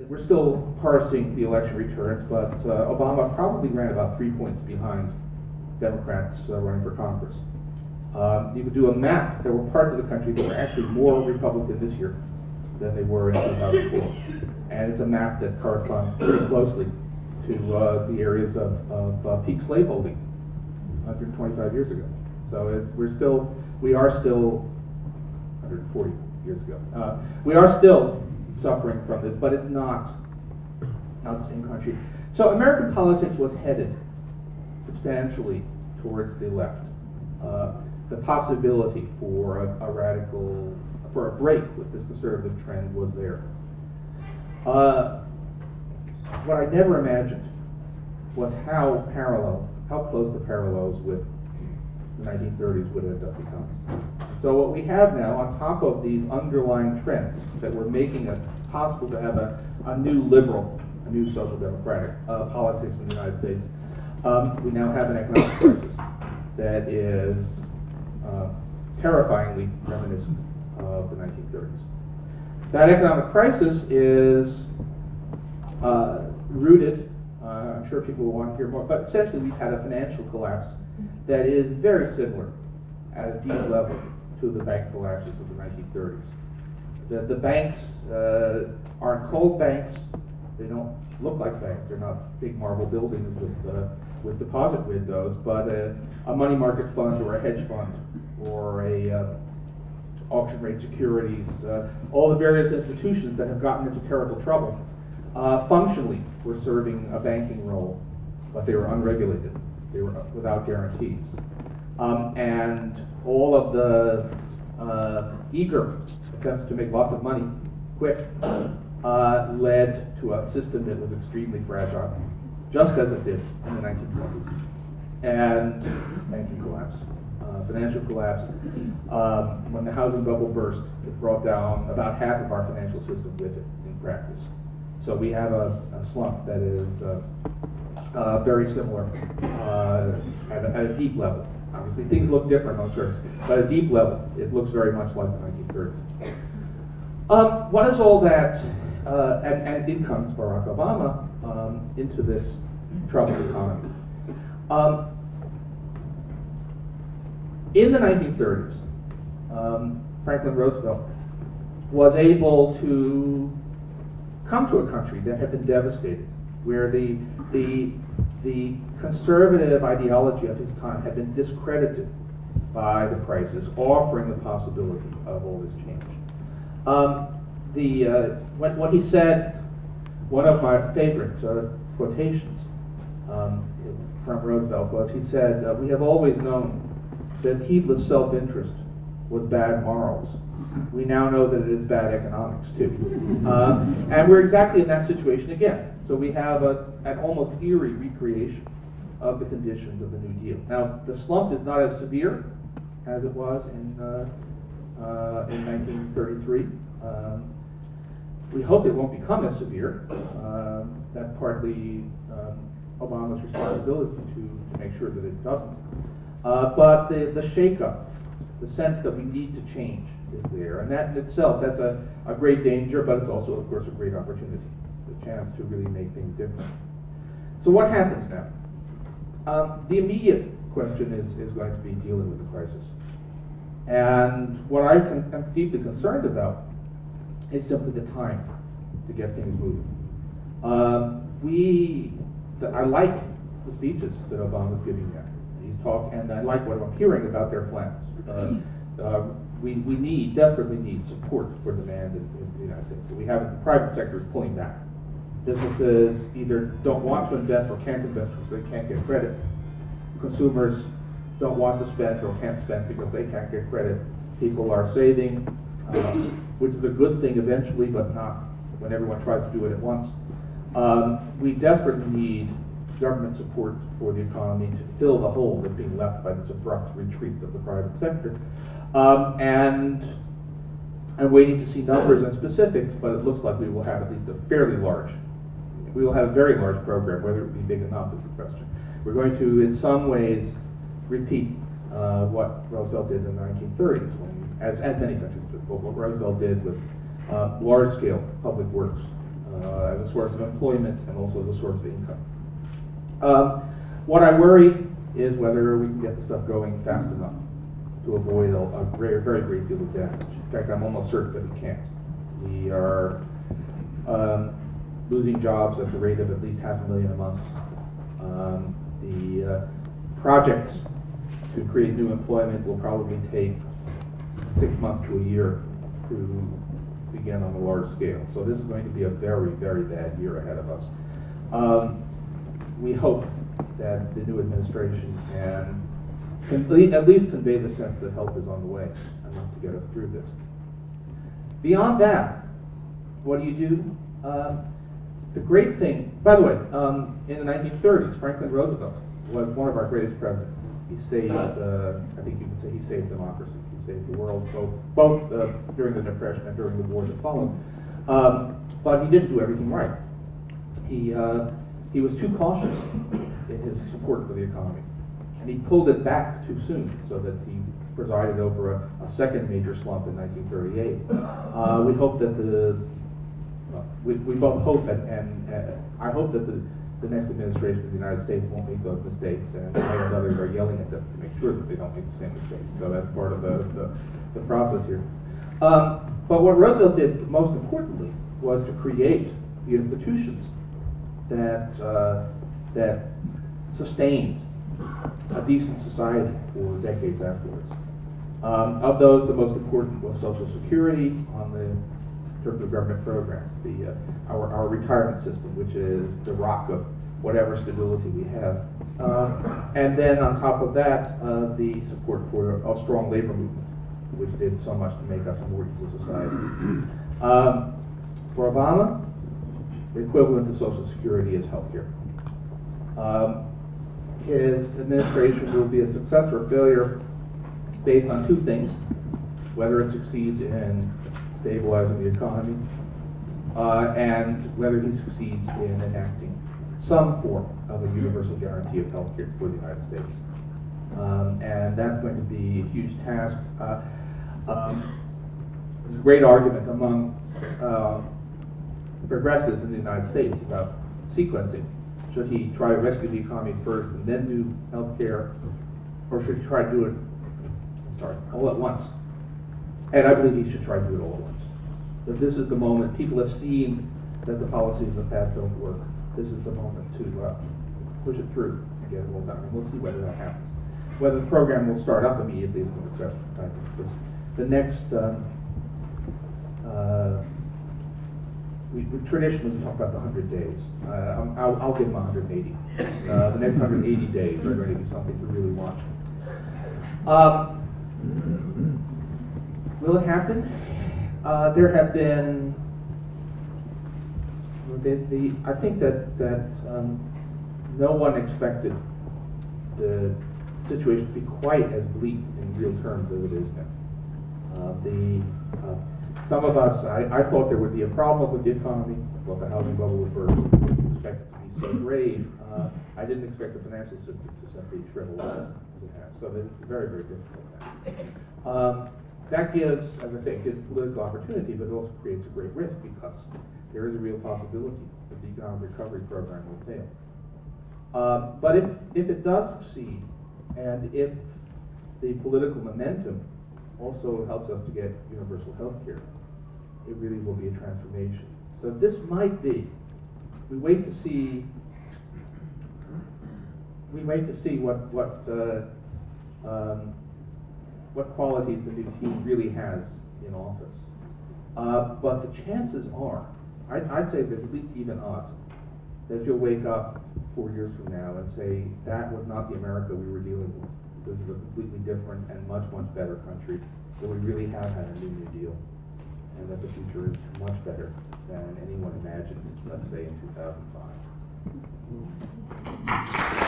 We're still parsing the election returns, but Obama probably ran about 3 points behind Democrats running for Congress. You could do a map. There were parts of the country that were actually more Republican this year than they were in 2004. And it's a map that corresponds pretty closely to the areas of peak slaveholding 125 years ago. So we are still 140 years ago. We are still suffering from this, but it's not the same country. So American politics was headed substantially towards the left. The possibility for a break with this conservative trend was there. What I never imagined was how close the parallels with the 1930s would end up becoming. So what we have now, on top of these underlying trends that were making it possible to have a new liberal, a new social democratic politics in the United States, we now have an economic crisis that is terrifyingly reminiscent of the 1930s. That economic crisis is rooted, I'm sure people will want to hear more, but essentially we've had a financial collapse that is very similar at a deep level to the bank collapses of the 1930s. The banks aren't called banks. They don't look like banks. They're not big marble buildings with deposit windows, but a money market fund or a hedge fund or a auction rate securities, all the various institutions that have gotten into terrible trouble, functionally were serving a banking role, but they were unregulated. They were without guarantees. And all of the eager attempts to make lots of money quick led to a system that was extremely fragile, just as it did in the 1920s. And banking collapse, financial collapse. When the housing bubble burst, it brought down about half of our financial system with it in practice. So we have a slump that is very similar at a deep level. Obviously, things look different on surface, but at a deep level, it looks very much like the 1930s. What is all that, and in comes Barack Obama into this troubled economy. In the 1930s, Franklin Roosevelt was able to come to a country that had been devastated, where the conservative ideology of his time had been discredited by the crisis, offering the possibility of all this change. What he said, one of my favorite quotations from Roosevelt was, he said, "We have always known that heedless self-interest was bad morals. We now know that it is bad economics too." And we're exactly in that situation again. So we have an almost eerie recreation of the conditions of the New Deal. Now, the slump is not as severe as it was in 1933. We hope it won't become as severe. That's partly Obama's responsibility to make sure that it doesn't. But the shake-up, the sense that we need to change is there. And that in itself, that's a great danger, but it's also, of course, a great opportunity, the chance to really make things different. So what happens now? The immediate question is going to be dealing with the crisis. And what I'm deeply concerned about is simply the time to get things moving. I like the speeches that Obama's giving now. And I like what I'm hearing about their plans. We desperately need support for demand in the United States. What we have is the private sector is pulling back. Businesses either don't want to invest or can't invest because they can't get credit. Consumers don't want to spend or can't spend because they can't get credit. People are saving, which is a good thing eventually, but not when everyone tries to do it at once. We desperately need government support for the economy to fill the hole that's being left by this abrupt retreat of the private sector. And I'm waiting to see numbers and specifics, but it looks like we will have at least a very large program. Whether it will be big enough is the question. We're going to, in some ways, repeat what Roosevelt did in the 1930s, as many countries did, but what Roosevelt did with large-scale public works as a source of employment and also as a source of income. What I worry is whether we can get the stuff going fast enough to avoid a very, very great deal of damage. In fact, I'm almost certain that we can't. We are losing jobs at the rate of at least 500,000 a month. The projects to create new employment will probably take 6 months to a year to begin on a large scale. So this is going to be a very, very bad year ahead of us. We hope that the new administration can at least convey the sense that help is on the way enough to get us through this. Beyond that, what do you do? The great thing, by the way, in the 1930s, Franklin Roosevelt was one of our greatest presidents. He saved, I think you can say he saved democracy. He saved the world both during the Depression and during the war that followed. But he didn't do everything right. He was too cautious in his support for the economy. And he pulled it back too soon, so that he presided over a second major slump in 1938. We hope that we both hope and I hope that the next administration of the United States won't make those mistakes, and I and others are yelling at them to make sure that they don't make the same mistakes. So that's part of the process here. But what Roosevelt did most importantly was to create the institutions that sustained a decent society for decades afterwards. Of those, the most important was Social Security in terms of government programs, our retirement system, which is the rock of whatever stability we have. And then on top of that, the support for a strong labor movement, which did so much to make us a more equal society. For Obama, the equivalent to Social Security is healthcare. His administration will be a success or a failure based on two things: whether it succeeds in stabilizing the economy, and whether he succeeds in enacting some form of a universal guarantee of health care for the United States. And that's going to be a huge task. There's a great argument among progressives in the United States about sequencing. Should he try to rescue the economy first and then do health care, or should he try to do it, all at once? And I believe he should try to do it all at once. That this is the moment. People have seen that the policies of the past don't work. This is the moment to push it through and get it all done. And we'll see whether that happens. Whether the program will start up immediately is another question. I think the next, we traditionally talk about the 100 days. I'll give them 180. The next 180 days are going to be something to really watch. Will it happen? There have been. I think that no one expected the situation to be quite as bleak in real terms as it is now. Some of us, I thought there would be a problem with the economy. I thought the housing bubble would burst. I didn't expect it to be so grave. I didn't expect the financial system to simply shrivel up as it has. So it's very, very difficult now. That gives, as I say, it gives political opportunity, but it also creates a great risk because there is a real possibility that the economic recovery program will fail. But if it does succeed, and if the political momentum also helps us to get universal health care, it really will be a transformation. So this might be, we wait to see what qualities the new team really has in office. But the chances are, I'd say there's at least even odds, that you'll wake up 4 years from now and say, that was not the America we were dealing with. This is a completely different and much, much better country. So we really have had a New Deal, and that the future is much better than anyone imagined, let's say in 2005.